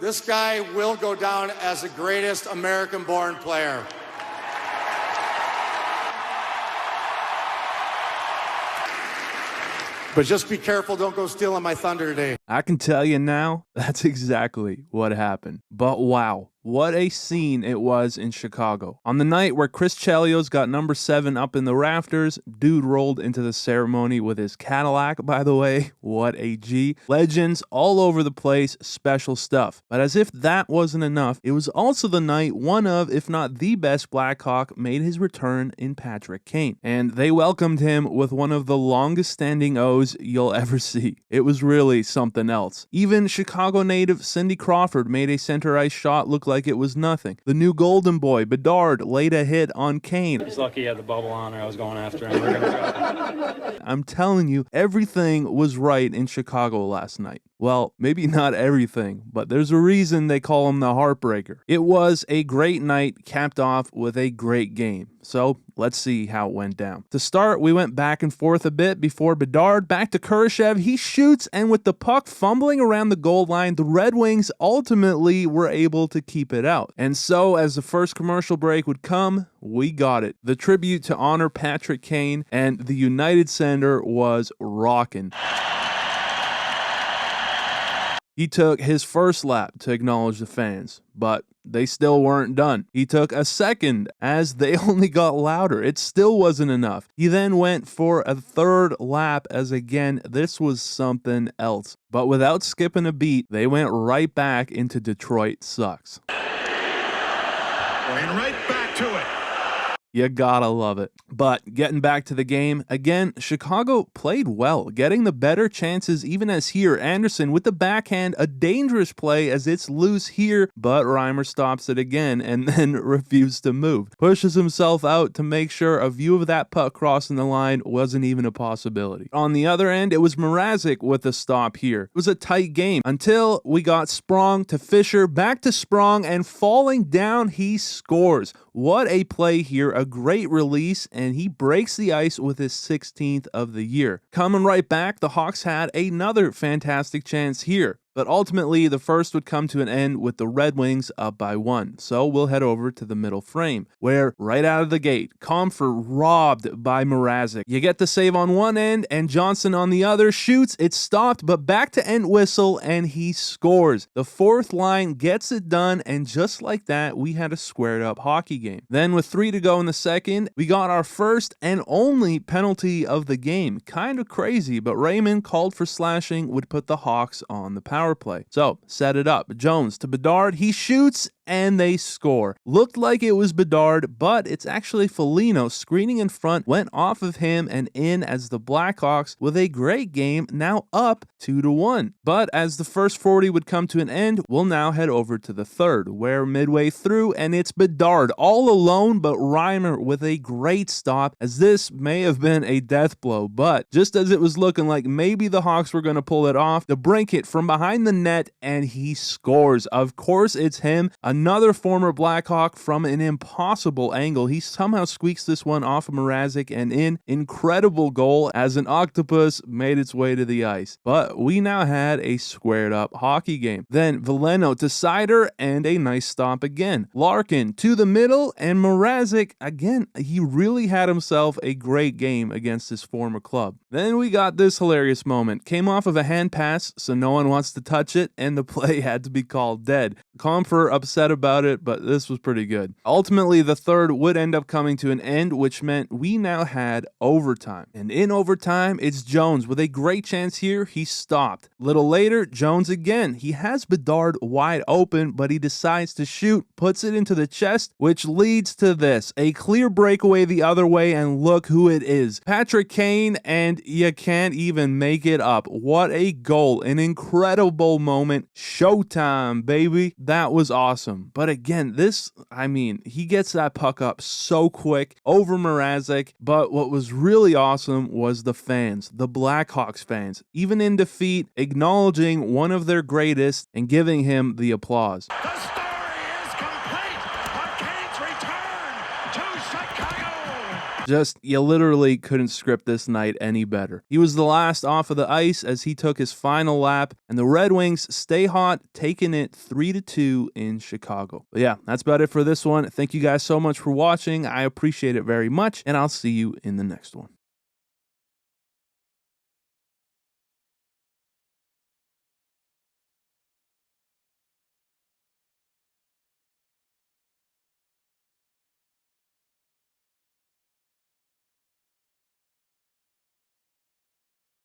this guy will go down as the greatest American-born player. But just be careful, don't go stealing my thunder today. I can tell you now, that's exactly what happened. But wow, what a scene it was in Chicago. On the night where Chris Chelios got number 7 up in the rafters, dude rolled into the ceremony with his Cadillac, by the way. What a G. Legends all over the place, special stuff. But as if that wasn't enough, it was also the night one of, if not the best Blackhawk made his return in Patrick Kane. And they welcomed him with one of the longest standing O's you'll ever see. It was really something else. Even Chicago native Cindy Crawford made a center ice shot look like it was nothing. The new golden boy, Bedard, laid a hit on Kane. He's lucky he had the bubble on or I was going after him. We're gonna I'm telling you, everything was right in Chicago last night. Well, maybe not everything, but there's a reason they call him the heartbreaker. It was a great night, capped off with a great game. So let's see how it went down. To start, we went back and forth a bit before Bedard. Back to Kurashev. He shoots, and with the puck fumbling around the goal line, the Red Wings ultimately were able to keep it out. And so, as the first commercial break would come, we got it. The tribute to honor Patrick Kane, and the United Center was rocking. He took his first lap to acknowledge the fans, but they still weren't done. He took a second as they only got louder. It still wasn't enough. He then went for a third lap as again, this was something else. But without skipping a beat, they went right back into Detroit sucks. And right back to it. You gotta love it. But getting back to the game, again, Chicago played well, getting the better chances even as here. Anderson with the backhand, a dangerous play as it's loose here, but Reimer stops it again and then refused to move. Pushes himself out to make sure a view of that puck crossing the line wasn't even a possibility. On the other end, it was Mrazek with a stop here. It was a tight game until we got Sprong to Fisher, back to Sprong, and falling down, he scores. What a play here, a great release, and he breaks the ice with his 16th of the year. Coming right back, the Hawks had another fantastic chance here. But ultimately, the first would come to an end with the Red Wings up by 1. So we'll head over to the middle frame, where right out of the gate, Comfort robbed by Mrazek. You get the save on one end, and Johnson on the other shoots. It's stopped, but back to end whistle, and he scores. The fourth line gets it done, and just like that, we had a squared up hockey game. Then with 3 to go in the second, we got our first and only penalty of the game. Kind of crazy, but Raymond called for slashing would put the Hawks on the power play. So, set it up. Jones to Bedard. He shoots, and they score. Looked like it was Bedard, but it's actually Foligno screening in front, went off of him and in as the Blackhawks, with a great game, now up 2-1. But as the first 40 would come to an end, we'll now head over to the third, where midway through, and it's Bedard all alone, but Reimer with a great stop, as this may have been a death blow, but just as it was looking like maybe the Hawks were going to pull it off, the brink hit from behind the net, and he scores. Of course, it's him, another former Blackhawk from an impossible angle. He somehow squeaks this one off of Mrazek and in. Incredible goal as an octopus made its way to the ice. But we now had a squared up hockey game. Then Veleno to Sider and a nice stop again. Larkin to the middle and Mrazek, again, he really had himself a great game against his former club. Then we got this hilarious moment. Came off of a hand pass, so no one wants to touch it, and the play had to be called dead. Comfer upset about it, but this was pretty good. Ultimately, the third would end up coming to an end, which meant we now had overtime. And in overtime, it's Jones with a great chance here. He stopped. Little later, Jones again. He has Bedard wide open, but he decides to shoot, puts it into the chest, which leads to this. A clear breakaway the other way, and look who it is. Patrick Kane, and you can't even make it up. What a goal. An incredible moment. Showtime, baby. That was awesome. But again, he gets that puck up so quick over Mrazek. But what was really awesome was the fans, the Blackhawks fans, even in defeat, acknowledging one of their greatest and giving him the applause. The story is complete. A Kane's return to Chicago. Just, you literally couldn't script this night any better. He was the last off of the ice as he took his final lap, and the Red Wings stay hot, taking it 3-2 in Chicago. But yeah, that's about it for this one. Thank you guys so much for watching. I appreciate it very much, and I'll see you in the next one.